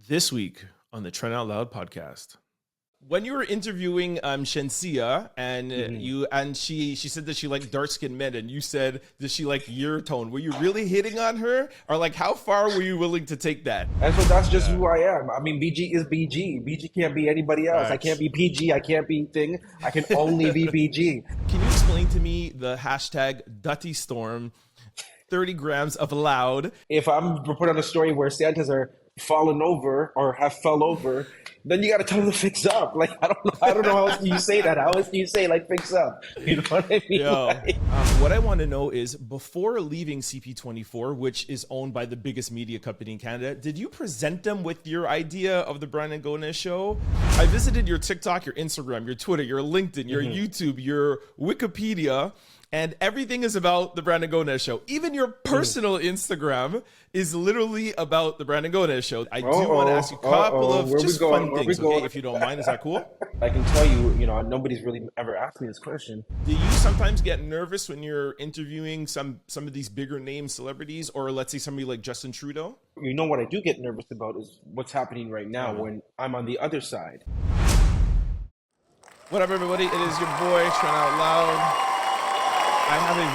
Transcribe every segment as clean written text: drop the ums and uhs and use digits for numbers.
This week on the Trent Out Loud podcast, when you were interviewing Shenseea and she said that she liked dark skinned men, and you said that she liked your tone, were you really hitting on her, or like how far were you willing to take that? And so that's just who I am. I mean, BG is BG. BG can't be anybody else. Right. I can't be PG. I can't be thing. I can only be BG. Can you explain to me the hashtag DuttyStorm, 30 grams of loud? If I'm reporting on a story where Santas are fallen over or have fell over, then you got to tell them to fix up. Like, I don't know how else you say that. How else do you say, like, fix up? You know what I mean? What I want to know is, before leaving CP24, which is owned by the biggest media company in Canada, did you present them with your idea of the Brandon Gonez show? I visited your TikTok, your Instagram, your Twitter, your LinkedIn, your YouTube, your Wikipedia, and everything is about the Brandon Gonez show. Even your personal Instagram is literally about the Brandon Gonez show. I do want to ask you a couple of just fun things, okay, if you don't mind. Is that cool? I can tell you, nobody's really ever asked me this question. Do you sometimes get nervous when you're interviewing some of these bigger name celebrities, or let's say somebody like Justin Trudeau? You know what I do get nervous about is what's happening right now when I'm on the other side. What up, everybody? It is your boy, Trent Out Loud. I have a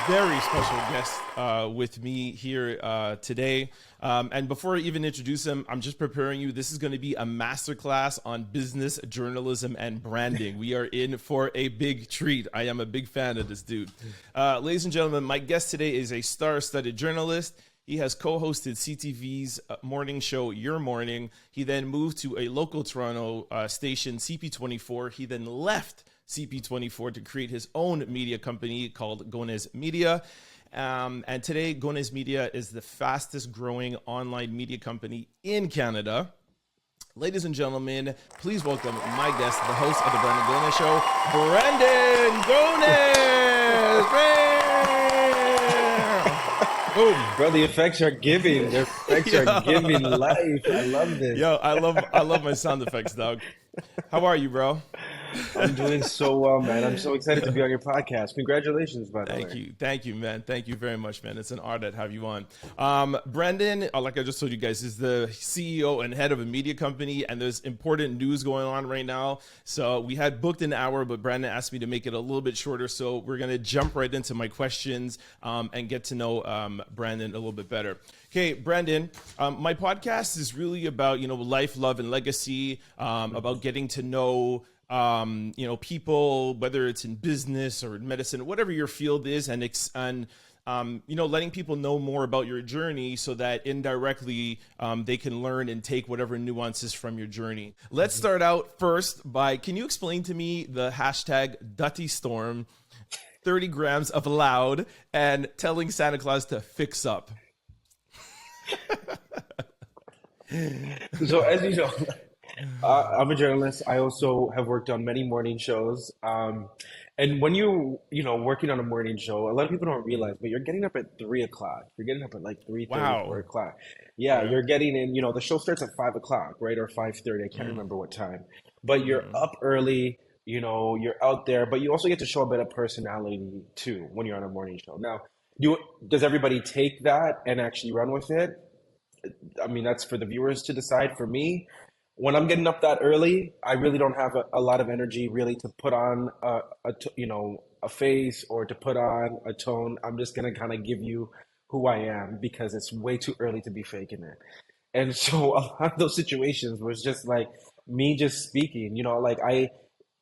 very special guest with me here today. And before I even introduce him, I'm just preparing you. This is going to be a masterclass on business, journalism, and branding. We are in for a big treat. I am a big fan of this dude. Ladies and gentlemen, my guest today is a star-studded journalist. He has co-hosted CTV's morning show, Your Morning. He then moved to a local Toronto station, CP24. He then left CP24 to create his own media company called Gonez Media. And today, Gonez Media is the fastest growing online media company in Canada. Ladies and gentlemen, please welcome my guest, the host of the Brandon Gonez Show, Brandon Gonez. Oh, bro, the effects are giving. The effects are giving life. I love this. Yo, I love my sound effects, dog. How are you, bro? I'm doing so well, man. I'm so excited to be on your podcast. Congratulations, by the way. Thank you, man. Thank you very much, man. It's an honor to have you on. Brandon, like I just told you guys, is the CEO and head of a media company, and there's important news going on right now. So we had booked an hour, but Brandon asked me to make it a little bit shorter. So we're gonna jump right into my questions and get to know Brandon a little bit better. Okay, Brandon, my podcast is really about life, love, and legacy. About getting to know people, whether it's in business or in medicine, whatever your field is, and letting people know more about your journey so that indirectly they can learn and take whatever nuances from your journey. Let's start out first by, can you explain to me the hashtag DuttyStorm, 30 grams of loud, and telling Santa Claus to fix up? So as you know, I'm a journalist. I also have worked on many morning shows. And when working on a morning show, a lot of people don't realize, but you're getting up at 3 o'clock. You're getting up at like 3:30, 4 o'clock. Yeah, you're getting in, the show starts at 5 o'clock, right? Or 5:30. I can't remember what time. But you're up early, you're out there, but you also get to show a bit of personality too when you're on a morning show. Now, does everybody take that and actually run with it? I mean, that's for the viewers to decide. For me, when I'm getting up that early, I really don't have a lot of energy really to put on a face or to put on a tone. I'm just going to kind of give you who I am because it's way too early to be faking it. And so a lot of those situations was just like me just speaking,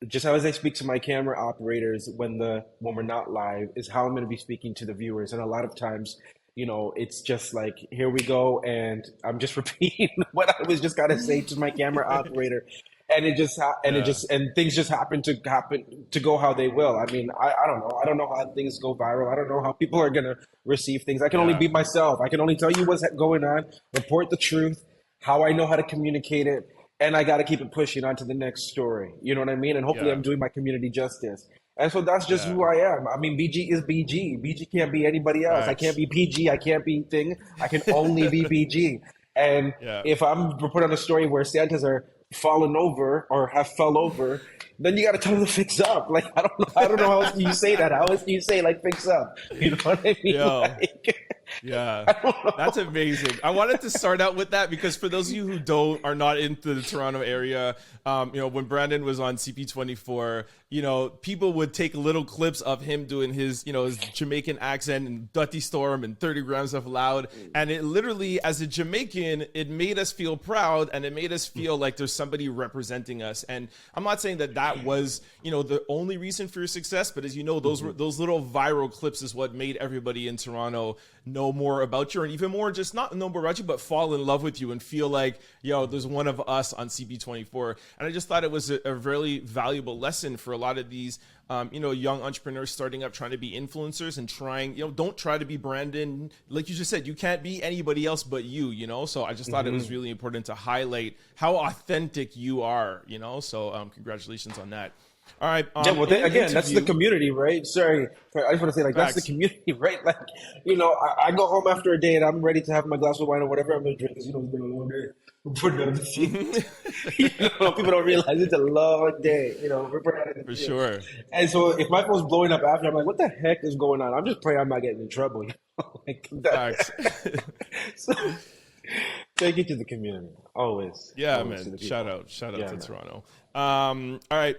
just how I speak to my camera operators when we're not live is how I'm going to be speaking to the viewers. And a lot of times, it's just like, here we go. And I'm just repeating what I was just got to say to my camera operator. And things just happen to go how they will. I mean, I don't know. I don't know how things go viral. I don't know how people are going to receive things. I can only be myself. I can only tell you what's going on, report the truth, how I know how to communicate it. And I got to keep it pushing on to the next story. You know what I mean? And hopefully I'm doing my community justice. And so that's just who I am. I mean, BG is BG. BG can't be anybody else. Right. I can't be PG. I can't be thing. I can only be BG. And if I'm reporting on a story where Santas are fallen over or have fell over, then you got to tell them to fix up. Like, I don't know how else you say that. How else do you say, like, fix up? You know what I mean? Yeah, I don't that's know. amazing. I wanted to start out with that because for those of you who are not into the Toronto area, when Brandon was on CP24, people would take little clips of him doing his Jamaican accent and DuttyStorm and 30 grams of loud, and it literally, as a Jamaican, it made us feel proud and it made us feel like there's somebody representing us. And I'm not saying that was the only reason for your success, but as you know, those little viral clips is what made everybody in Toronto know more about you, and even more just not know more about you, but fall in love with you and feel like, there's one of us on CP24. And I just thought it was a really valuable lesson for a lot of these, young entrepreneurs starting up, trying to be influencers and trying, don't try to be Brandon. Like you just said, you can't be anybody else but you. So I just thought it was really important to highlight how authentic you are, So congratulations on that. All right. Yeah, well, In your again, that's the interview, community, right? Sorry, I just want to say, like, that's the facts. community, right? Like, I go home after a day and I'm ready to have my glass of wine or whatever I'm gonna drink because it's been a long day. We're done with the gym. People don't realize it's a long day. We're putting out in the For gym, sure. and so if my phone's blowing up after, I'm like, what the heck is going on? I'm just praying I'm not getting in trouble. Like Facts. that. So, thank you to the community, always, Yeah, always to man. the Shout people. out. Shout out Yeah, to man. Toronto. All right.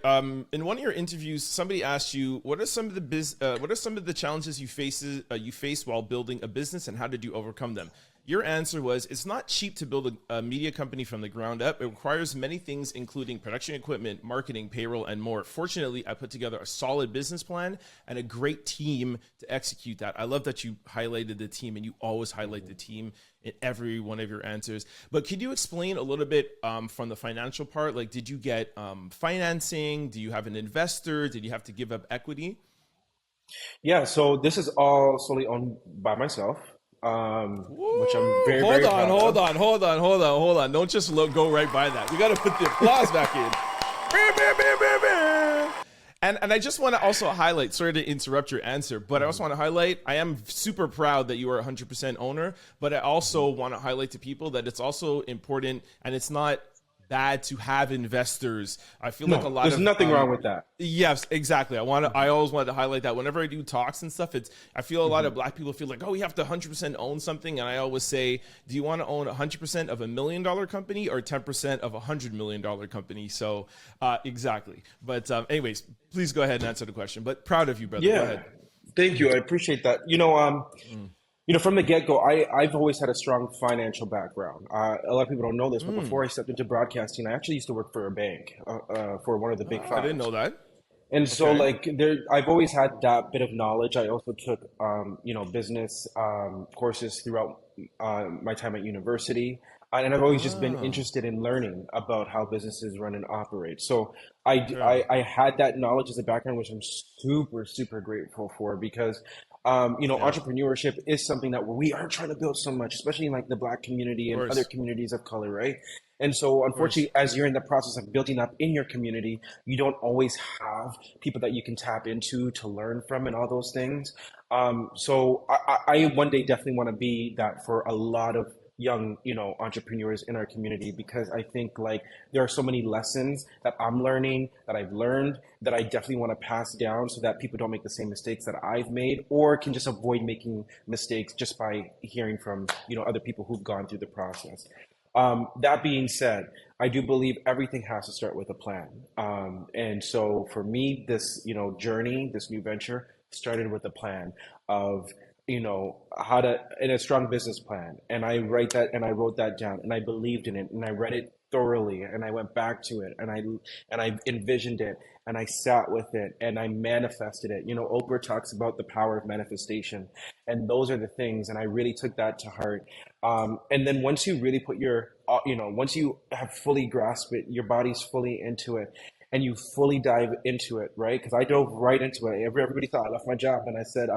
In one of your interviews, somebody asked you, what are some of the challenges you face while building a business, and how did you overcome them? Your answer was, it's not cheap to build a media company from the ground up. It requires many things, including production equipment, marketing, payroll, and more. Fortunately, I put together a solid business plan and a great team to execute that. I love that you highlighted the team, and you always highlight the team in every one of your answers. But could you explain a little bit from the financial part? Like, did you get financing? Do you have an investor? Did you have to give up equity? Yeah, so this is all solely owned by myself, which I'm Woo! very, Hold very on, proud hold of. on, hold on, hold on, hold on. Don't just go right by that. We got to put the applause back in. And I just want to also highlight, sorry to interrupt your answer, but I also want to highlight, I am super proud that you are 100% owner, but I also want to highlight to people that it's also important, and it's not bad to have investors. I feel like a No, lot there's of nothing wrong with that. yes, exactly. I always wanted to highlight that whenever I do talks and stuff. I feel a lot of black people feel like, oh, we have to 100% own something, and I always say, do you want to own 100% of $1 million company or 10% of $100 million company? So exactly. But anyways, please go ahead and answer the question. But proud of you, brother. Go Yeah, ahead. thank you. I appreciate that. From the get-go, I've always had a strong financial background. A lot of people don't know this, but before I stepped into broadcasting, I actually used to work for a bank, for one of the big I didn't fives. know that. And so, Okay. like, I've always had that bit of knowledge. I also took, business courses throughout my time at university, and I've always just been Oh, interested in learning about how businesses run and operate. So, yeah. I had that knowledge as a background, which I'm super, super grateful for because, Yeah. Of entrepreneurship is something that we are trying to build so much, especially in like the Black community and other course. communities of color, right? And so, Of course. unfortunately, as you're in the process of building up in your community, you don't always have people that you can tap into to learn from and all those things. So I one day definitely want to be that for a lot of young, entrepreneurs in our community because I think like there are so many lessons that I'm learning that I've learned that I definitely want to pass down so that people don't make the same mistakes that I've made or can just avoid making mistakes just by hearing from, other people who've gone through the process. That being said, I do believe everything has to start with a plan. And so for me, this, journey, this new venture started with a plan of, how to, in a strong business plan. And I wrote that down and I believed in it and I read it thoroughly and I went back to it and I envisioned it and I sat with it and I manifested it. Oprah talks about the power of manifestation and those are the things. And I really took that to heart. And then once you really put once you have fully grasped it, your body's fully into it, and you fully dive into it, right? Because I dove right into it. Everybody thought I left my job, and I said,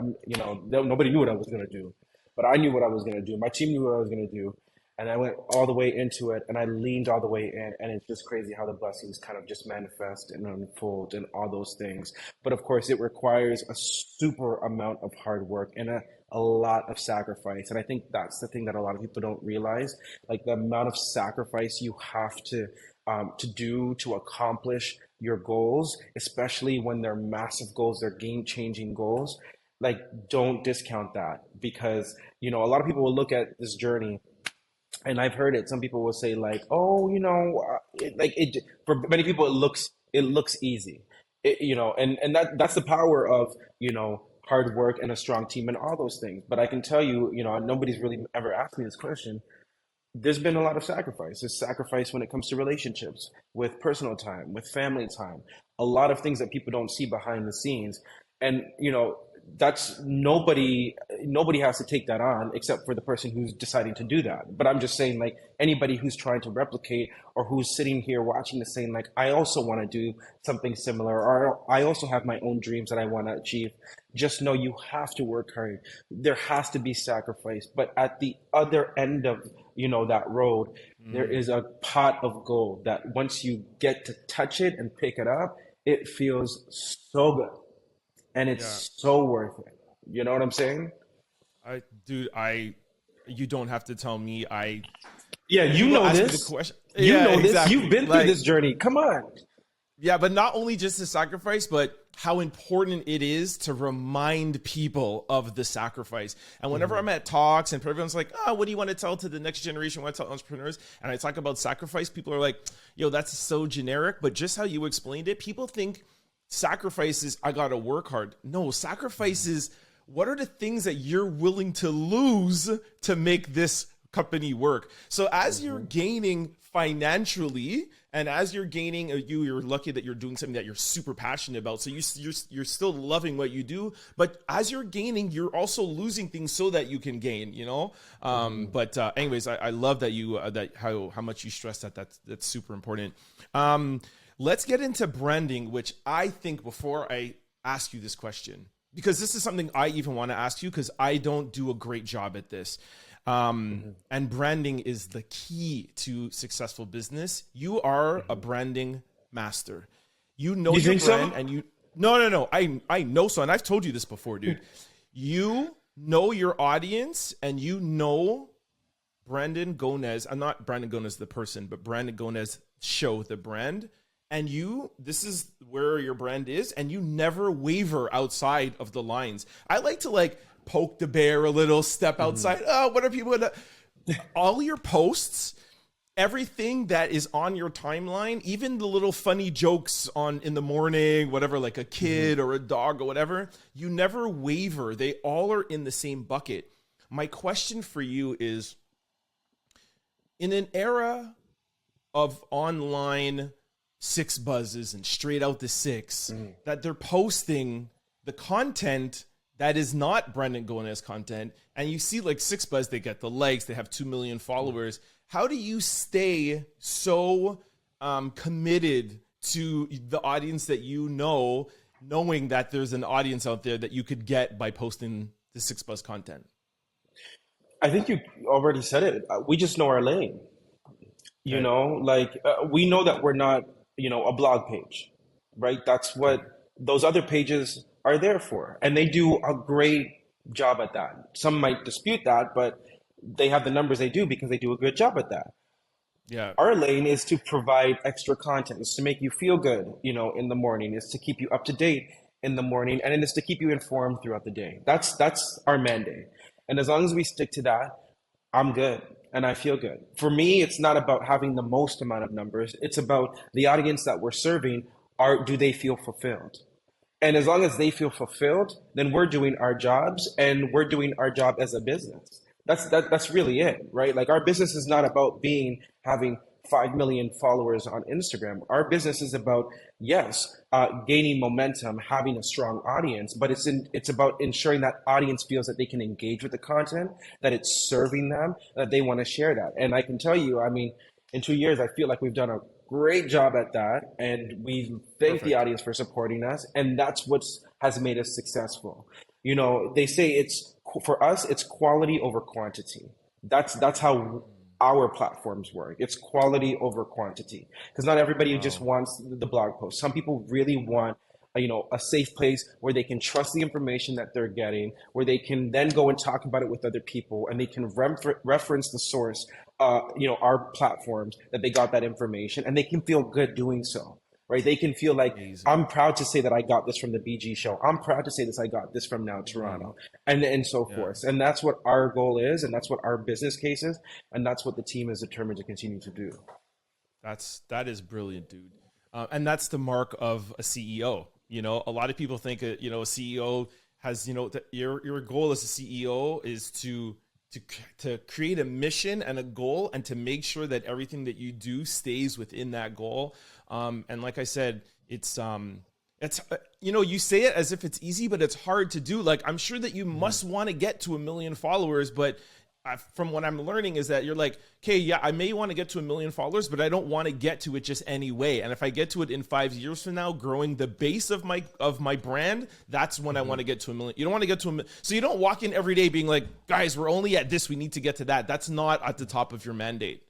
nobody knew what I was gonna do, but I knew what I was gonna do. My team knew what I was gonna do, and I went all the way into it, and I leaned all the way in, and it's just crazy how the blessings kind of just manifest and unfold and all those things. But of course, it requires a super amount of hard work and a lot of sacrifice. And I think that's the thing that a lot of people don't realize, like the amount of sacrifice you have to do to accomplish your goals, especially when they're massive goals, they're game changing goals. like don't discount that, because a lot of people will look at this journey, and I've heard it. Some people will say like, "Oh, For many people, it looks easy, and that's the power of hard work and a strong team and all those things. But I can tell you, nobody's really ever asked me this question. There's been a lot of sacrifice. There's sacrifice when it comes to relationships, with personal time, with family time, a lot of things that people don't see behind the scenes. And, that's nobody has to take that on except for the person who's deciding to do that. But I'm just saying, like, anybody who's trying to replicate, or who's sitting here watching this saying like, I also want to do something similar, or I also have my own dreams that I want to achieve, just know you have to work hard. There has to be sacrifice, but at the other end of that road, there is a pot of gold that once you get to touch it and pick it up, it feels so good. And it's Yeah. so worth it. You know what I'm saying? You don't have to tell me. Yeah, you People know ask me this. the question. You Yeah, know this. exactly. You've been through Like, this journey. Come on. yeah, but not only just the sacrifice, but how important it is to remind people of the sacrifice. And whenever I'm at talks and everyone's like, "Oh, what do you want to tell to the next generation? What to tell entrepreneurs?" And I talk about sacrifice, people are like, "Yo, that's so generic." But just how you explained it, people think sacrifice is I gotta work hard. No, sacrifice is what are the things that you're willing to lose to make this company work. So as you're gaining financially, and as you're gaining, you're lucky that you're doing something that you're super passionate about. So you're still loving what you do, but as you're gaining, you're also losing things so that you can gain. But anyways, I love that you that how much you stress that. That's super important. Let's get into branding, which I think before I ask you this question, because this is something I even want to ask you because I don't do a great job at this. And branding is the key to successful business. You are a branding master. You know You your think brand so? and you no. I know so, and I've told you this before, dude. You know your audience and you know Brandon Gonez. I'm not Brandon Gonez the person, but Brandon Gonez show, the brand. And this is where your brand is, and you never waver outside of the lines. I like to poke the bear a little, step outside. Oh, what are people gonna? All your posts, everything that is on your timeline, even the little funny jokes in the morning, whatever, like a kid or a dog or whatever, you never waver. They all are in the same bucket. My question for you is, in an era of online six buzzes and straight out the six, that they're posting the content that is not Brandon Gonez content, and you see like six buzz, they get the likes, they have 2 million followers. How do you stay so committed to the audience that knowing that there's an audience out there that you could get by posting the six buzz content? I think you already said it. We just know our lane. Okay. We know that we're not, a blog page, right? That's what those other pages are there for. And they do a great job at that. Some might dispute that, but they have the numbers they do because they do a good job at that. Yeah. Our lane is to provide extra content. It's to make you feel good, in the morning. It's to keep you up to date in the morning, and it's to keep you informed throughout the day. That's our mandate. And as long as we stick to that, I'm good and I feel good. For me, it's not about having the most amount of numbers. It's about the audience that we're serving. Do they feel fulfilled? And as long as they feel fulfilled, then we're doing our jobs, and we're doing our job as a business. That's really it, right? Like, our business is not about having 5 million followers on Instagram. Our business is about, yes, gaining momentum, having a strong audience, but it's about ensuring that audience feels that they can engage with the content, that it's serving them, that they want to share that. And I can tell you, in 2 years, I feel like we've done a great job at that, and we thank the audience for supporting us, and that's what has made us successful. They say for us, it's quality over quantity. That's how our platforms work. It's quality over quantity, because not everybody just wants the blog post. Some people really want a safe place where they can trust the information that they're getting, where they can then go and talk about it with other people, and they can reference the source, our platforms that they got that information, and they can feel good doing so. right? They can feel like, Amazing. I'm proud to say that I got this from the BG show. I'm proud to say this, I got this from Now Toronto, and so Yeah. forth. And that's what our goal is, and that's what our business case is, and that's what the team is determined to continue to do. That is brilliant, dude. And that's the mark of a CEO. You know, a lot of people think, a CEO has, your goal as a CEO is to create a mission and a goal, and to make sure that everything that you do stays within that goal. And like I said, it's you say it as if it's easy, but it's hard to do. Like, I'm sure that you must want to get to 1 million followers, but from what I'm learning is that you're like, okay, yeah, I may want to get to 1 million followers, but I don't want to get to it just anyway. And if I get to it in 5 years from now, growing the base of my brand, that's when I want to get to 1 million. You don't want to get to 1 million. So you don't walk in every day being like, guys, we're only at this, we need to get to that. That's not at the top of your mandate.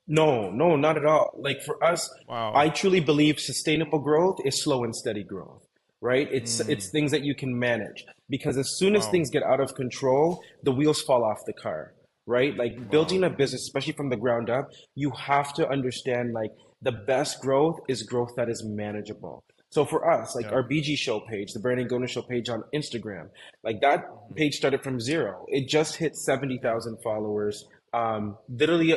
No, not at all. Like for us, Wow. I truly believe sustainable growth is slow and steady growth, right? It's things that you can manage, because as soon as things get out of control, the wheels fall off the car, right? Like building a business, especially from the ground up, you have to understand like the best growth is growth that is manageable. So for us, like our BG show page, the Brandon Gonez show page on Instagram, like that page started from zero. It just hit 70,000 followers literally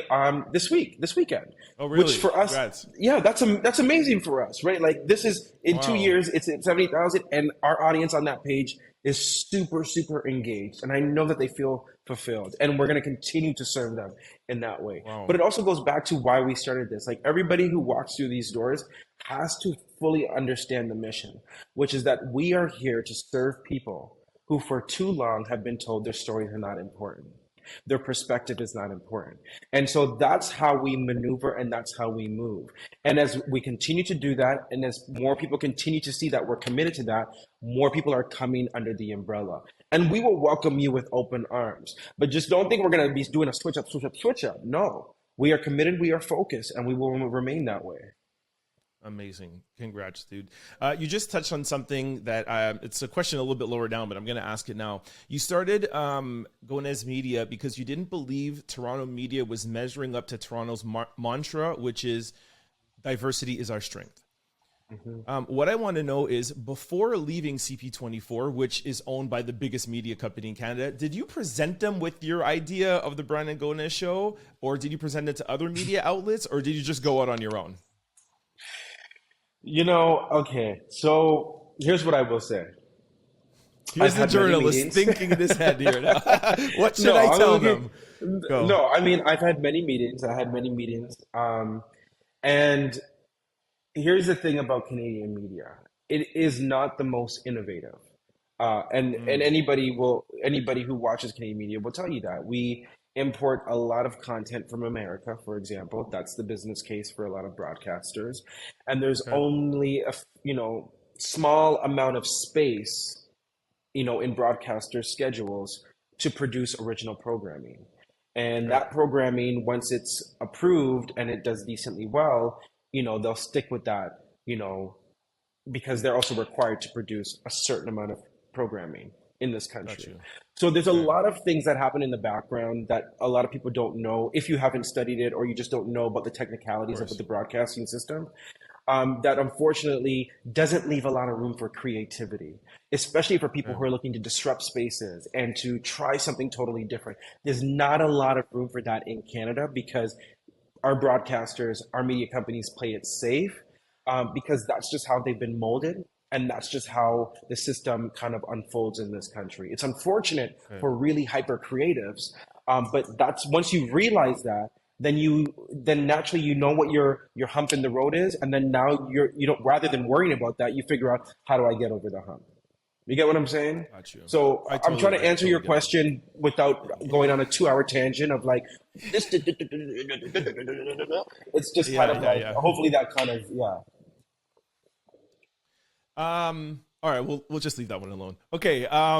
this weekend. Oh, really? Which for us, Congrats. yeah, that's amazing for us, right? Like this is in 2 years, it's at 70,000, and our audience on that page is super, super engaged, and I know that they feel fulfilled, and we're going to continue to serve them in that way. Wow. But it also goes back to why we started this. Like everybody who walks through these doors has to fully understand the mission, which is that we are here to serve people who for too long have been told their stories are not important. Their perspective is not important. And so that's how we maneuver, and that's how we move. And as we continue to do that, and as more people continue to see that we're committed to that, more people are coming under the umbrella. And we will welcome you with open arms. But just don't think we're going to be doing a switch up. No, we are committed, we are focused, and we will remain that way. Amazing. Congrats, dude. You just touched on something that it's a question a little bit lower down, but I'm going to ask it now. You started Gonez Media because you didn't believe Toronto media was measuring up to Toronto's mantra, which is diversity is our strength. What I want to know is, before leaving CP24, which is owned by the biggest media company in Canada, did you present them with your idea of the Brandon Gonez show, or did you present it to other media outlets, or did you just go out on your own? Okay, so here's what I will say. Here's the journalist thinking in his head here now. What should I tell them? Go. No, I mean, I've had many meetings. And here's the thing about Canadian media. It is not the most innovative. And anybody who watches Canadian media will tell you that. We import a lot of content from America, for example. That's the business case for a lot of broadcasters. And there's only a small amount of space, in broadcaster schedules to produce original programming. And that programming, once it's approved and it does decently well, they'll stick with that, because they're also required to produce a certain amount of programming in this country. So there's a lot of things that happen in the background that a lot of people don't know if you haven't studied it, or you just don't know about the technicalities of the broadcasting system, that unfortunately doesn't leave a lot of room for creativity, especially for people who are looking to disrupt spaces and to try something totally different. There's not a lot of room for that in Canada, because our broadcasters, our media companies play it safe, because that's just how they've been molded. And that's just how the system kind of unfolds in this country. It's unfortunate for really hyper creatives, but that's, once you realize that, then naturally what your hump in the road is, and then now rather than worrying about that, you figure out, how do I get over the hump? You get what I'm saying? Got you. So I'm trying to answer your question without going on a 2-hour tangent of like this. It's just kind of like, hopefully that kind of All right, we'll just leave that one alone. Okay. I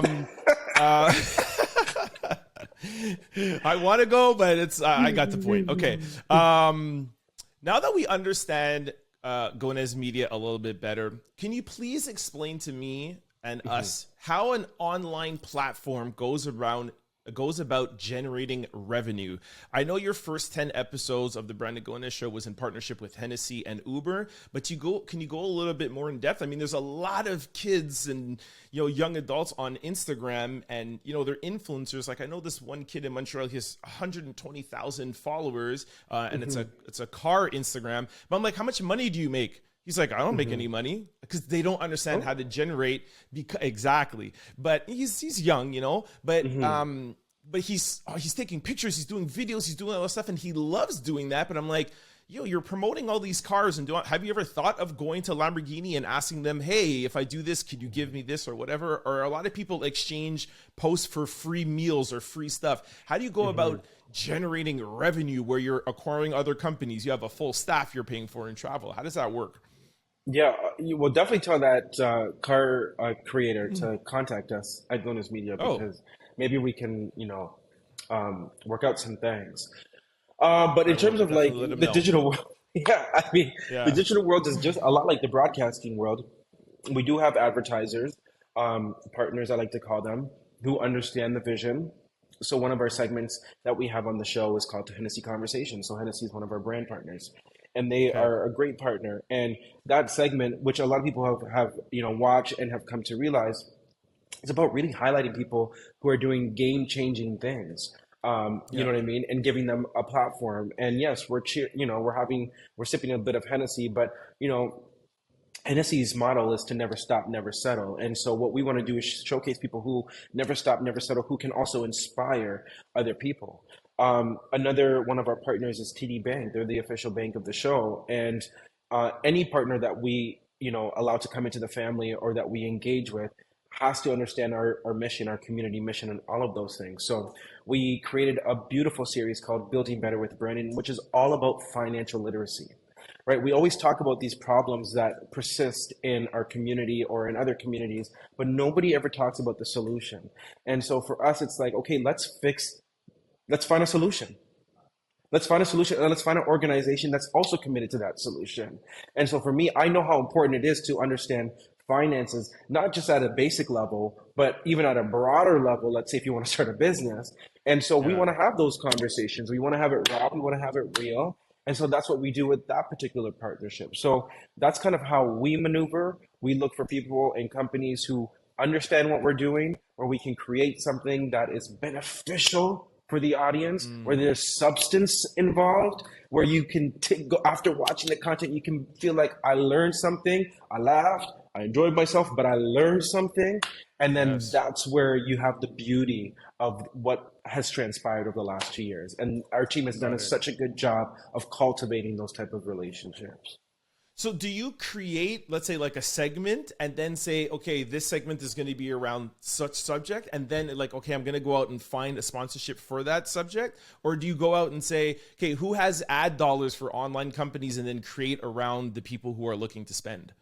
want to go, but it's I got the point. Okay. Now that we understand Gonez Media a little bit better, can you please explain to me and us how an online platform goes around goes about generating revenue. I know your first 10 episodes of the Brandon Gonez show was in partnership with Hennessy and Uber, but can you go a little bit more in depth? I mean, there's a lot of kids and, young adults on Instagram, and, they're influencers. Like, I know this one kid in Montreal, he has 120,000 followers, and it's a car Instagram. But I'm like, how much money do you make? He's like, I don't make any money, because they don't understand how to generate. Exactly. But he's young, but he's taking pictures, he's doing videos, he's doing all that stuff, and he loves doing that. But I'm like, you're promoting all these cars, and have you ever thought of going to Lamborghini and asking them, hey, if I do this, could you give me this or whatever? Or a lot of people exchange posts for free meals or free stuff. How do you go about generating revenue where you're acquiring other companies? You have a full staff you're paying for in travel. How does that work? Yeah, you will definitely tell that car creator to contact us at Gonez Media, because maybe we can, work out some things. But in terms of like the digital world, the digital world is just a lot like the broadcasting world. We do have advertisers, partners, I like to call them, who understand the vision. So one of our segments that we have on the show is called the Hennessy Conversation. So Hennessy is one of our brand partners, and they are a great partner. And that segment, which a lot of people have watched and have come to realize, is about really highlighting people who are doing game-changing things. You know what I mean, and giving them a platform. And yes, we're sipping a bit of Hennessy, but Hennessy's model is to never stop, never settle. And so what we want to do is showcase people who never stop, never settle, who can also inspire other people. Another one of our partners is TD Bank. They're the official bank of the show. And any partner that we, allow to come into the family or that we engage with has to understand our mission, our community mission, and all of those things. So we created a beautiful series called Building Better with Brandon, which is all about financial literacy. Right? We always talk about these problems that persist in our community or in other communities, but nobody ever talks about the solution. And so for us, it's like, okay, let's find a solution. Let's find a solution, and let's find an organization that's also committed to that solution. And so for me, I know how important it is to understand finances, not just at a basic level, but even at a broader level. Let's say if you want to start a business. And so we want to have those conversations. We want to have it raw. We want to have it real. And so that's what we do with that particular partnership. So that's kind of how we maneuver. We look for people and companies who understand what we're doing, where we can create something that is beneficial for the audience, where there's substance involved, where you can go after watching the content, you can feel like I learned something, I laughed, I enjoyed myself, but I learned something. And then that's where you have the beauty of what has transpired over the last 2 years. And our team has done such a good job of cultivating those type of relationships. So do you create, let's say, like a segment and then say, okay, this segment is going to be around such subject, and then like, okay, I'm going to go out and find a sponsorship for that subject? Or do you go out and say, okay, who has ad dollars for online companies, and then create around the people who are looking to spend?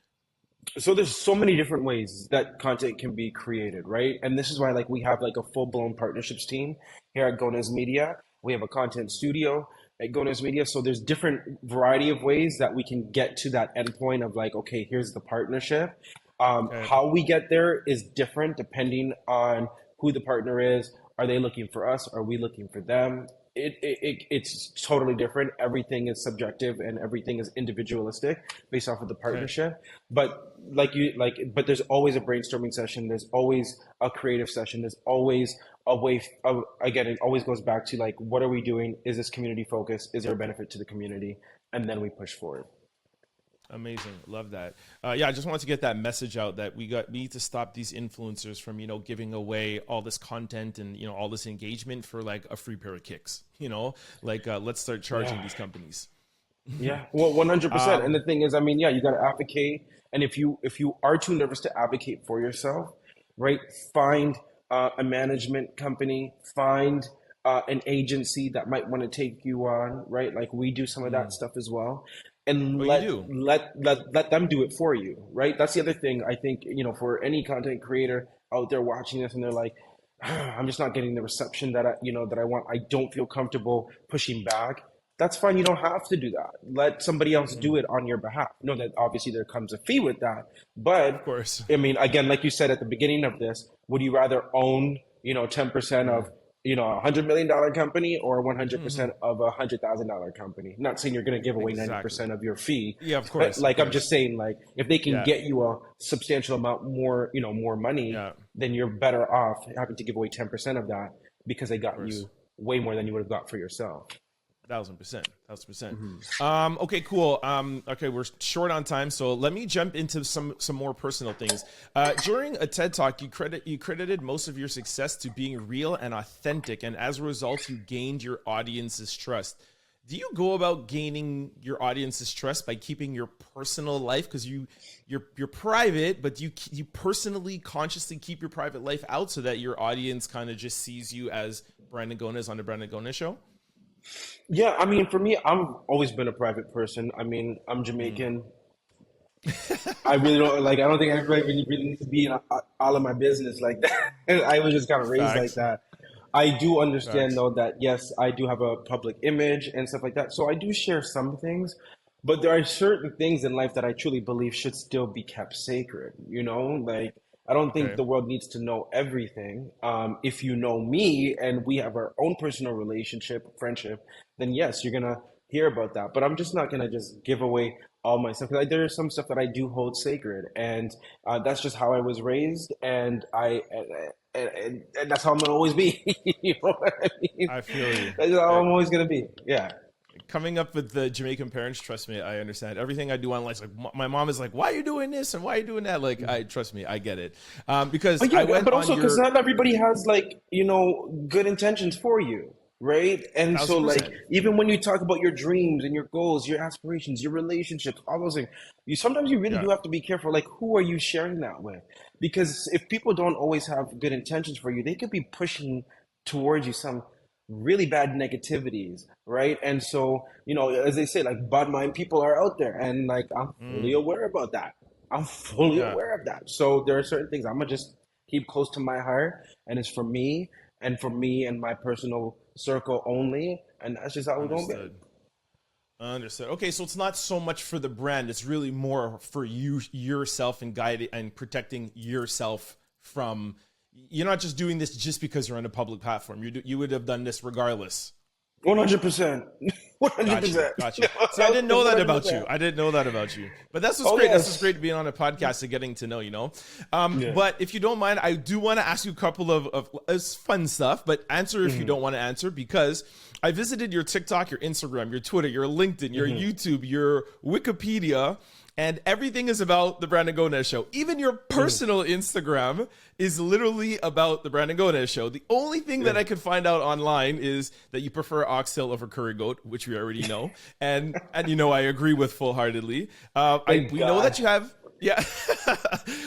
So there's so many different ways that content can be created, right? And this is why we have a full-blown partnerships team here at Gonez Media. We have a content studio at Gonez Media. So there's different variety of ways that we can get to that endpoint of okay, here's the partnership. How we get there is different depending on who the partner is. Are they looking for us? Are we looking for them? It's totally different. Everything is subjective and everything is individualistic based off of the partnership. But but there's always a brainstorming session. There's always a creative session. There's always a way of, again, it always goes back to what are we doing? Is this community focused? Is there a benefit to the community? And then we push forward. Amazing. Love that. Yeah, I just wanted to get that message out that we need to stop these influencers from, giving away all this content and, all this engagement for a free pair of kicks, let's start charging these companies. Yeah, well, 100%. And the thing is, you got to advocate. And if you are too nervous to advocate for yourself, right, find a management company, find an agency that might want to take you on, right? We do some of that stuff as well. And let them do it for you, right? That's the other thing I think, for any content creator out there watching this and they're like, I'm just not getting the reception that I want. I don't feel comfortable pushing back. That's fine. You don't have to do that. Let somebody else do it on your behalf. Know that obviously there comes a fee with that, but of course, again, like you said at the beginning of this, would you rather own, 10% of $100 million company or 100% of $100,000 company. Not saying you're going to give away Exactly. 90% of your fee, Yeah, of but course, of like I'm course. just saying, like if they can Yeah, get you a substantial amount more, more money, yeah, then you're better off having to give away 10% of that because they of got course. you way more than you would have got for yourself. 1000%, 1000%. Hmm. Okay, cool. Okay, we're short on time, so let me jump into some more personal things. During a TED Talk, you credited most of your success to being real and authentic, and as a result, you gained your audience's trust. Do you go about gaining your audience's trust by keeping your personal life, because you're private, but you personally consciously keep your private life out so that your audience kind of just sees you as Brandon Gonez on the Brandon Gonez show? Yeah, I mean, for me, I've always been a private person. I mean, I'm Mm. Jamaican. I really don't like. I don't think everybody really needs to be in all of my business like that. I was just kind of raised like Facts. that. I do understand Facts. though that yes, I do have a public image and stuff like that. So I do share some things, but there are certain things in life that I truly believe should still be kept sacred. Like I don't think Okay. the world needs to know everything. If you know me and we have our own personal relationship, friendship, then yes, you're gonna hear about that. But I'm just not gonna just give away all my stuff. Like there is some stuff that I do hold sacred, and that's just how I was raised, and and that's how I'm gonna always be. You know what I mean? I feel you. That's how Uh, I'm always gonna be. Yeah. Coming up with the Jamaican parents, trust me, I understand everything I do online. Like my mom is like, "Why are you doing this and why are you doing that?" Like, I trust me, I get it. Because But I yeah, went but on also because your not everybody has like, good intentions for you, right? And so thousand like percent. even when you talk about your dreams and your goals, your aspirations, your relationships, all those things, you really Yeah. do have to be careful. Like who are you sharing that with? Because if people don't always have good intentions for you, they could be pushing towards you some really bad negativities, right? And so, as they say, like bad mind people are out there, and like I'm fully Mm, aware about that. I'm fully yeah. aware of that. So there are certain things I'm gonna just keep close to my heart, and it's for me and my personal circle only, and that's just how we're gonna be. Understood. Understood. Okay, so it's not so much for the brand; it's really more for you yourself and guiding and protecting yourself from. You're not just doing this just because you're on a public platform. You would have done this regardless. 100%, one hundred Got you. percent, Got you. See, I didn't know one that hundred about you. percent. I didn't know that about you. But that's what's Oh great. That's what's yes, great being on a podcast and getting to know. yeah. But if you don't mind, I do want to ask you a couple of it's fun stuff, but answer if you Hmm. don't want to answer because I visited your TikTok, your Instagram, your Twitter, your LinkedIn, your Hmm. YouTube, your Wikipedia, and everything is about the Brandon Gonez show. Even your Hmm. personal Instagram is literally about the Brandon Gonez show. The only thing that Yeah. I could find out online is that you prefer oxtail over curry goat, which we already know, and I agree with full heartedly. Thank We know that God. you have. Yeah,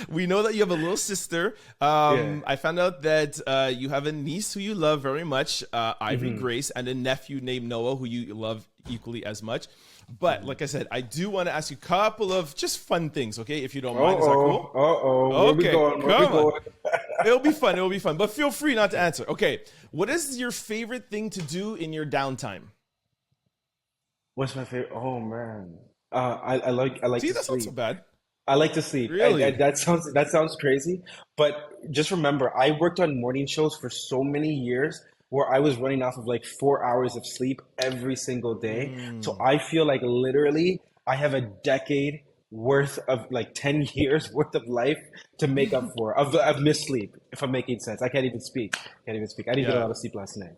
we know that you have a little sister. Yeah. I found out that you have a niece who you love very much, Ivory Hmm. Grace, and a nephew named Noah who you love equally as much. But like I said, I do want to ask you a couple of just fun things, okay? If you don't mind, is that cool? Where we Okay, going? Where we come on. going? It'll be fun. It'll be fun. But feel free not to answer. Okay, what is your favorite thing to do in your downtime? What's my favorite? Oh man, I like See, to that's not so sleep. bad. I like to sleep. And Really? that sounds crazy, but just remember, I worked on morning shows for so many years where I was running off of like 4 hours of sleep every single day. So Mm, I feel like literally I have a decade worth of like 10 years worth of life to make up for of missed sleep. If I'm making sense, I can't even speak. Can't even speak. I didn't get a yeah. lot of sleep last night.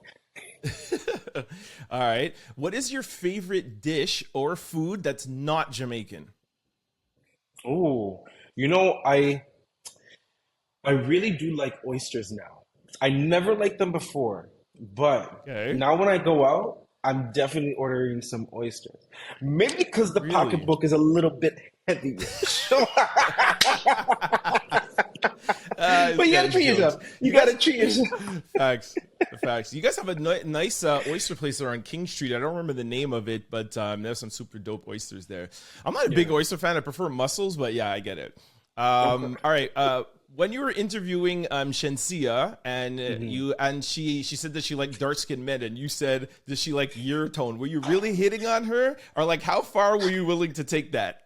All right. What is your favorite dish or food that's not Jamaican? Oh, you know, I really do like oysters now. I never liked them before, but Okay. now when I go out, I'm definitely ordering some oysters. Maybe because the Really? pocketbook is a little bit heavy. But you gotta That's treat jokes. yourself. You You guys, gotta treat yourself. facts, facts. You guys have a nice oyster place there on King Street. I don't remember the name of it, but there's some super dope oysters there. I'm not a big Yeah. oyster fan. I prefer mussels, but yeah, I get it. Okay. All right. When you were interviewing Shenseea and Mhm. she said that she liked dark skinned men, and you said that she liked your tone. Were you really hitting on her, or like how far were you willing to take that?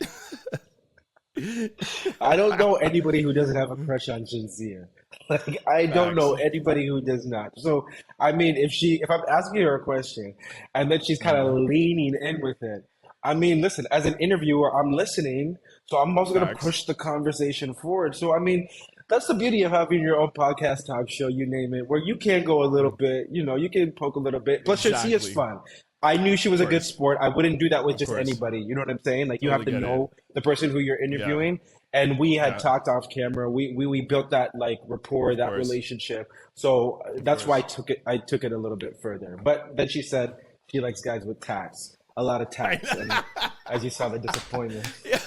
I don't know anybody who doesn't have a crush on Shenseea. Like I don't know Facts. anybody who does not. So I mean, if I'm asking her a question and then she's kind of Mm, leaning in with it, I mean, listen, as an interviewer, I'm listening, so I'm also gonna facts. push the conversation forward. So I mean, that's the beauty of having your own podcast, talk show, you name it, where you can go a little Mm, bit, you can poke a little bit. Plus, Shenseea is exactly. fun. I knew she Of was a good course. sport. I wouldn't do that with Of just course. anybody. You know what I'm saying? Like you have Totally to get it. know the person who you're Yeah. interviewing. And we had Yeah. talked off camera. We built that like rapport, Of that course. relationship. So Of that's why course. I took it a little bit further. But then she said she likes guys with tats, a lot of I tats. And as you saw, the disappointment. yeah.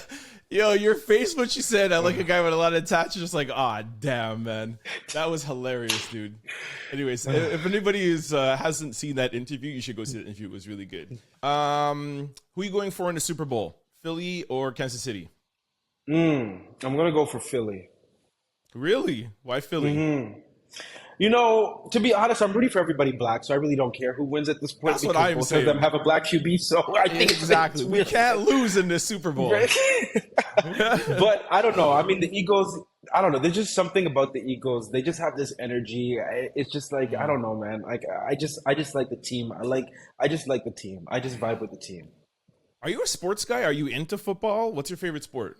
Yo, your face when she said I like a guy with a lot of tats, you're just like, ah, damn, man. That was hilarious, dude. Anyways, if anybody hasn't seen that interview, you should go see that interview. It was really good. Who are you going for in the Super Bowl? Philly or Kansas City? I'm gonna go for Philly. Really? Why Philly? To be honest, I'm rooting for everybody black, so I really don't care who wins at this point That's what because I'm both of them saying. have a black QB. So I think Exactly. We can't lose in this Super Bowl. But I don't know. I mean, the Eagles. I don't know. There's just something about the Eagles. They just have this energy. It's just like I don't know, man. Like I just like the team. I just like the team. I just vibe with the team. Are you a sports guy? Are you into football? What's your favorite sport?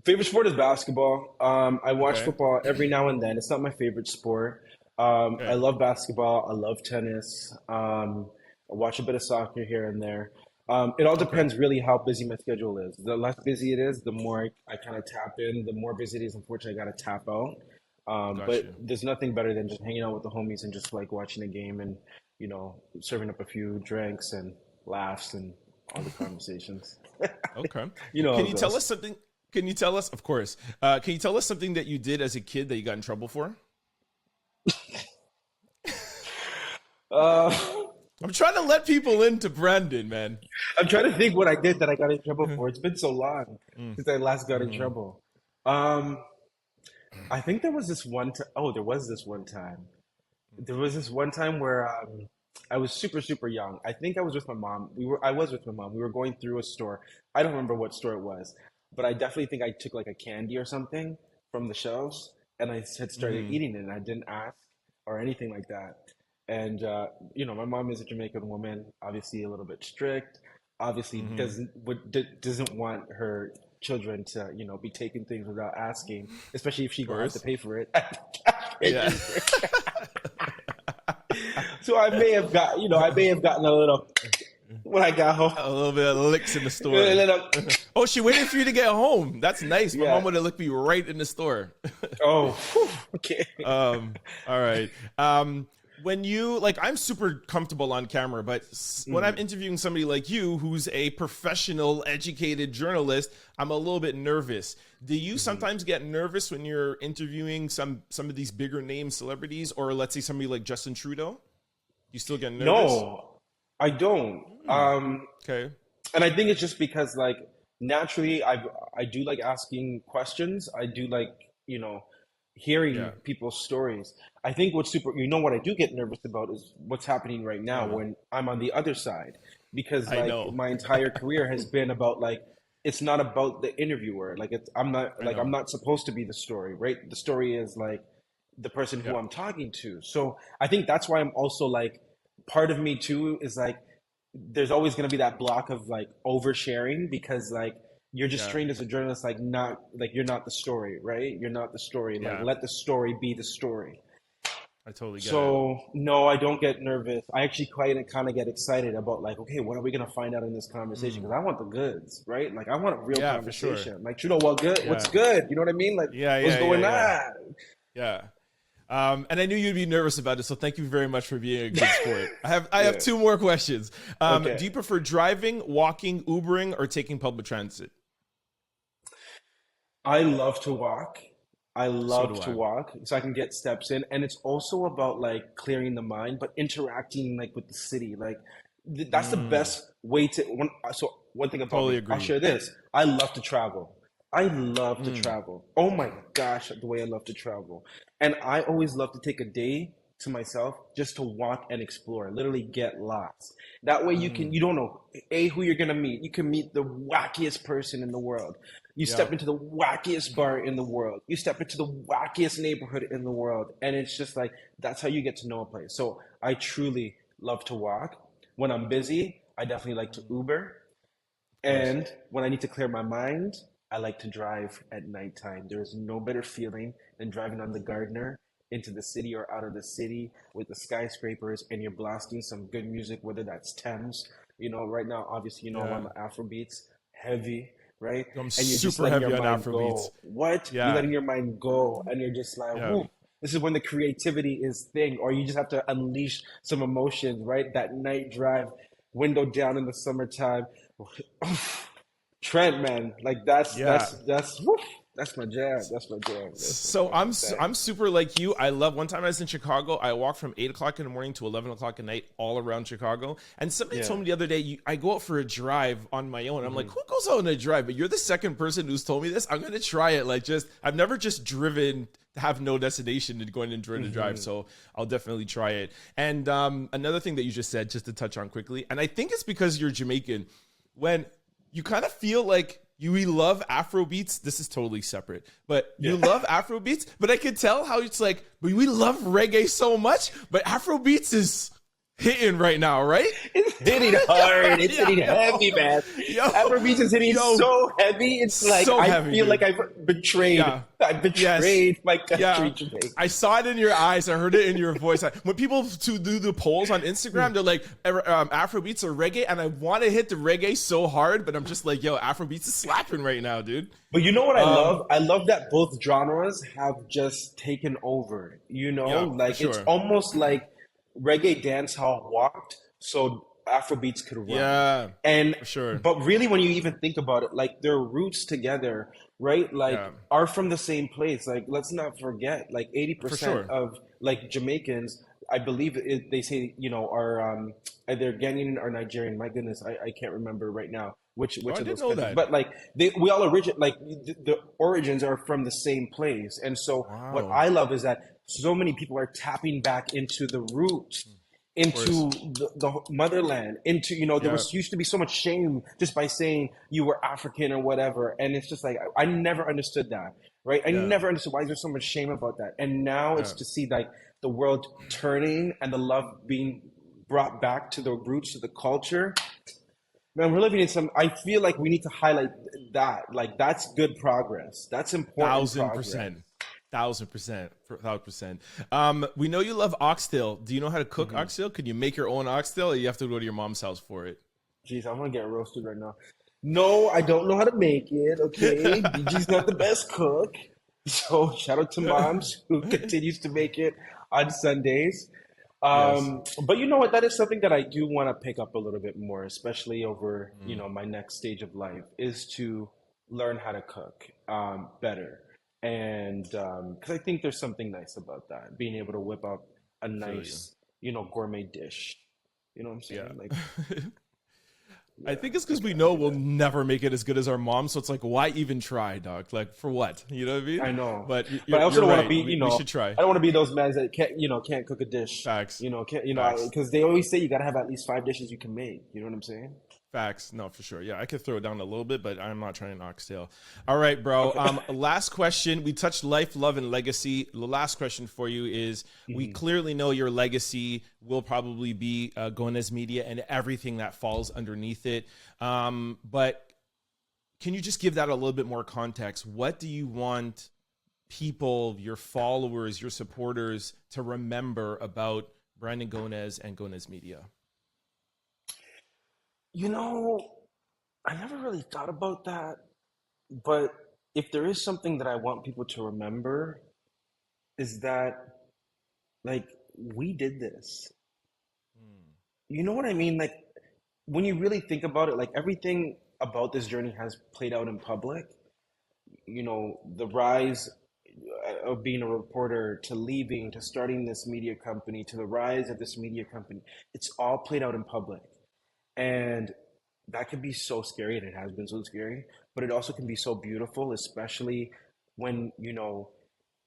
Favorite sport is basketball. I watch Okay. football every now and then. It's not my favorite sport. I Okay. love basketball. I love tennis. I watch a bit of soccer here and there. It all Okay. depends really how busy my schedule is. The less busy it is, the more I kind of tap in. The more busy it is, unfortunately, I got to tap out. Got But you. there's nothing better than just hanging out with the homies and just like watching a game and, serving up a few drinks and laughs and all the conversations. Okay. You know how Can it you tell goes. us something? Can you tell us, of course, can you tell us something that you did as a kid that you got in trouble for? Uh, I'm trying to let people into Brandon, man. I'm trying to think what I did that I got in trouble for. It's been so long Mm, since I last got in mm, trouble. Um, I think there was this one time. Oh, there was this one time. There was this one time where I was super, super young. I think I was with my mom. I was with my mom. We were going through a store. I don't remember what store it was, but I definitely think I took like a candy or something from the shelves and I had started mm, eating it and I didn't ask or anything like that. And my mom is a Jamaican woman, obviously a little bit strict, obviously mm. doesn't want her children to, be taking things without asking, especially if she Of gonna have to course. pay for it. Yeah. So I may have gotten a little when I got home. A little bit of licks in the A store. little, Oh, she waited for you to get home. That's nice. My yeah. mom would have licked me right in the store. Oh, whew, okay. All right. When you like, I'm super comfortable on camera, but when I'm interviewing somebody like you, who's a professional, educated journalist, I'm a little bit nervous. Do you sometimes get nervous when you're interviewing some of these bigger name celebrities, or let's say somebody like Justin Trudeau? You still get nervous? No, I don't. Okay. And I think it's just because like naturally I do like asking questions. I do like, you know, hearing Yeah. people's stories. I think what's super, what I do get nervous about is what's happening right now Uh, when I'm on the other side. Because I like know. my entire career has been about like it's not about the interviewer. Like I I'm know. not supposed to be the story, right? The story is like the person who Yeah. I'm talking to. So I think that's why I'm also like part of me too is like there's always going to be that block of like oversharing because like you're just Yeah. trained as a journalist like not like you're not the story, right? You're not the story. Like Yeah. let the story be the story. I totally get it. So no, I don't get nervous. I actually quite kind of get excited about like, okay, what are we gonna find out in this conversation? Because I want the goods, right? Like I want a real Yeah, for sure. conversation. Like, you know what good? What's Yeah. good? You know what I mean? Like, Yeah. what's Yeah. Yeah. going Yeah. on? Yeah. And I knew you'd be nervous about it, so thank you very much for being a good sport. I have Yeah. two more questions. Okay. Do you prefer driving, walking, Ubering, or taking public transit? I love to walk. I So do love to I. walk so I can get steps in. And it's also about like clearing the mind, but interacting like with the city. Like that's the Mm, best way to so one thing about totally me, I'll agree. share this. I love to travel. I love to Mm, travel. Oh my gosh, the way I love to travel. And I always love to take a day to myself just to walk and explore, literally get lost. That way mm, you don't know who you're gonna meet. You can meet the wackiest person in the world. You Yeah. step into the wackiest bar in the world. You step into the wackiest neighborhood in the world. And it's just like, that's how you get to know a place. So I truly love to walk. When I'm busy, I definitely like to Uber. Of course. And when I need to clear my mind, I like to drive at nighttime. There is no better feeling than driving on the Gardner into the city or out of the city with the skyscrapers and you're blasting some good music, whether that's Thames. Right now, obviously, I'm Yeah. on the Afrobeats, heavy, right? I'm And you're just super letting your heavy on mind Afrobeats. go. What? You're Yeah. letting your mind go, and you're just like, Yeah. whoo. This is when the creativity is thing, or you just have to unleash some emotions, right? That night drive, window down in the summertime. Trent, man, like that's Yeah. that's that's woof, that's my jam. That's my jam. That's my So fucking thing. I'm super like you. I love. One time I was in Chicago. I walked from 8 o'clock in the morning to 11 o'clock at night, all around Chicago. And somebody Yeah. told me the other day, I go out for a drive on my own. I'm like, hmm who goes out on a drive? But you're the second person who's told me this. I'm gonna try it. Like, I've never just driven to have no destination and going and enjoy the drive. So I'll definitely try it. And another thing that you just said, just to touch on quickly, and I think it's because you're Jamaican, when you kind of feel like we love Afro beats. This is totally separate, but you Yeah. love Afro beats. But I can tell how it's like, but we love reggae so much, but Afro beats is hitting right now, right? It's hitting hard. It's Yeah, hitting heavy, man. yo, Afrobeats is hitting yo, so heavy. It's like so I heavy, feel like dude. I've betrayed. Yeah. I Yes. betrayed my country, Yeah. Jamaica. I saw it in your eyes. I heard it in your voice. When people to do the polls on Instagram, they're like, Afrobeats or reggae, and I want to hit the reggae so hard, but I'm just like, yo, Afrobeats is slapping right now, dude. But you know what I love? I love that both genres have just taken over. Yeah, for Like it's sure. almost like reggae dancehall walked so Afrobeats could run. Yeah, And for sure. but really when you even think about it, like their roots together, right? Like Yeah, are from the same place. Like let's not forget, like for 80% sure. of like Jamaicans, I believe they say, are either Ghanaian or Nigerian. My goodness, I can't remember right now Oh, which I of didn't those know countries. that. But like we all origin like the origins are from the same place. And so what Wow. I love is that so many people are tapping back into the roots, Of course. into the motherland, into there Yeah, was used to be so much shame just by saying you were African or whatever, and it's just like I never understood that, right? I yeah, never understood why is there so much shame about that, and now it's yeah. to see like the world turning and the love being brought back to the roots, to the culture. Man, we're living in some. I feel like we need to highlight that. Like that's good progress. That's important Thousand progress. percent. 1,000%. 1,000%. We know you love oxtail. Do you know how to cook hmm oxtail? Can you make your own oxtail, or you have to go to your mom's house for it? Jeez, I'm gonna get roasted right now. No, I don't know how to make it. Okay, BG's not the best cook. So shout out to moms who continues to make it on Sundays. Yes. But you know what? That is something that I do want to pick up a little bit more, especially over, Mm, my next stage of life, is to learn how to cook better. And because I think there's something nice about that, being able to whip up a I feel you. nice, gourmet dish. You know what I'm Yeah. saying? Like, I yeah, think it's I because we can, I know can we'll do never make it as good as our mom. So it's like, why even try, dog? Like, for what? You know what I that. mean? I know, But but I also you're don't want to right. be, We should try. I don't want to be those men that can't cook a dish. Facts. Can't, Facts. because they always say you gotta have at least 5 dishes you can make. You know what I'm saying? Facts. No, for sure. Yeah, I could throw it down a little bit, but I'm not trying to oxtail. All right, bro. Okay. Last question. We touched life, love, and legacy. The last question for you is: we clearly know your legacy will probably be Gonez Media and everything that falls underneath it. But can you just give that a little bit more context? What do you want people, your followers, your supporters to remember about Brandon Gonez and Gonez Media? You know, I never really thought about that, but if there is something that I want people to remember, is that like we did this. Hmm. You know what I mean? Like when you really think about it, like everything about this journey has played out in public. The rise of being a reporter to leaving to starting this media company to the rise of this media company, it's all played out in public. And that can be so scary, and it has been so scary, but it also can be so beautiful, especially when,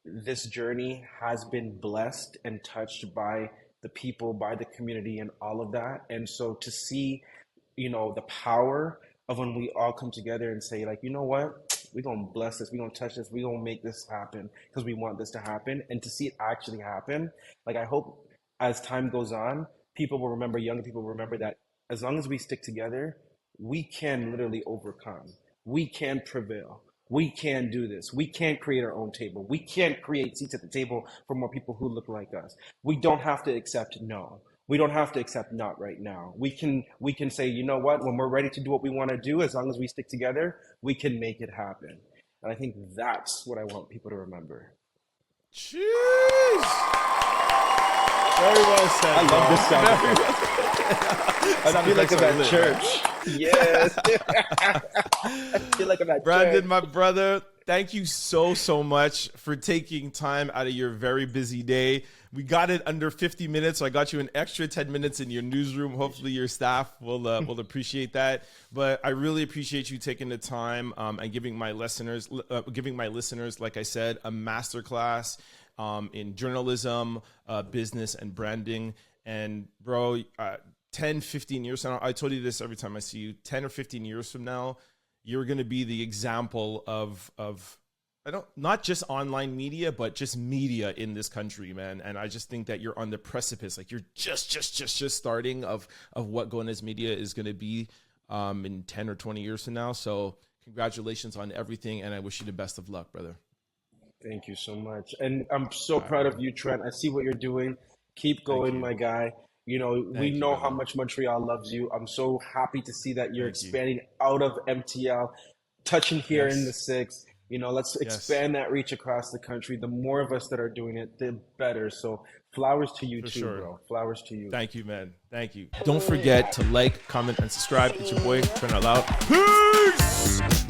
this journey has been blessed and touched by the people, by the community, and all of that. And so to see, the power of when we all come together and say, like, you know what? we're going to bless this, we're going to touch this, we're going to make this happen because we want this to happen. And to see it actually happen, like, I hope as time goes on, people will remember, younger people will remember that as long as we stick together, we can literally overcome. We can prevail. We can do this. We can create our own table. We can create seats at the table for more people who look like us. We don't have to accept no. We don't have to accept not right now. We can say, you know what, when we're ready to do what we want to do, as long as we stick together, we can make it happen. And I think that's what I want people to remember. Jeez. Very well said. I love this sound. I feel like I'm at church. Yes. I feel like I'm at Brandon, church. my brother, thank you so much for taking time out of your very busy day. We got it under 50 minutes, so I got you an extra 10 minutes in your newsroom. Hopefully your staff will appreciate that. But I really appreciate you taking the time and giving my listeners, like I said, a masterclass in journalism, business, and branding. And bro, 10, 15 years from now, I told you this every time I see you, 10 or 15 years from now, you're going to be the example of not just online media, but just media in this country, man. And I just think that you're on the precipice. Like, you're just starting of what Gonez Media is going to be in 10 or 20 years from now. So congratulations on everything. And I wish you the best of luck, brother. Thank you so much. And I'm so proud of you, Trent. I see what you're doing. Keep going, my guy. You know, we know how much Montreal loves you. I'm so happy to see that you're expanding out of MTL, touching here in the 6. You know, let's expand that reach across the country. The more of us that are doing it, the better. So flowers to you too, bro. Flowers to you. Thank you, man. Thank you. Don't forget to like, comment, and subscribe. It's your boy, Trent Out Loud. Peace!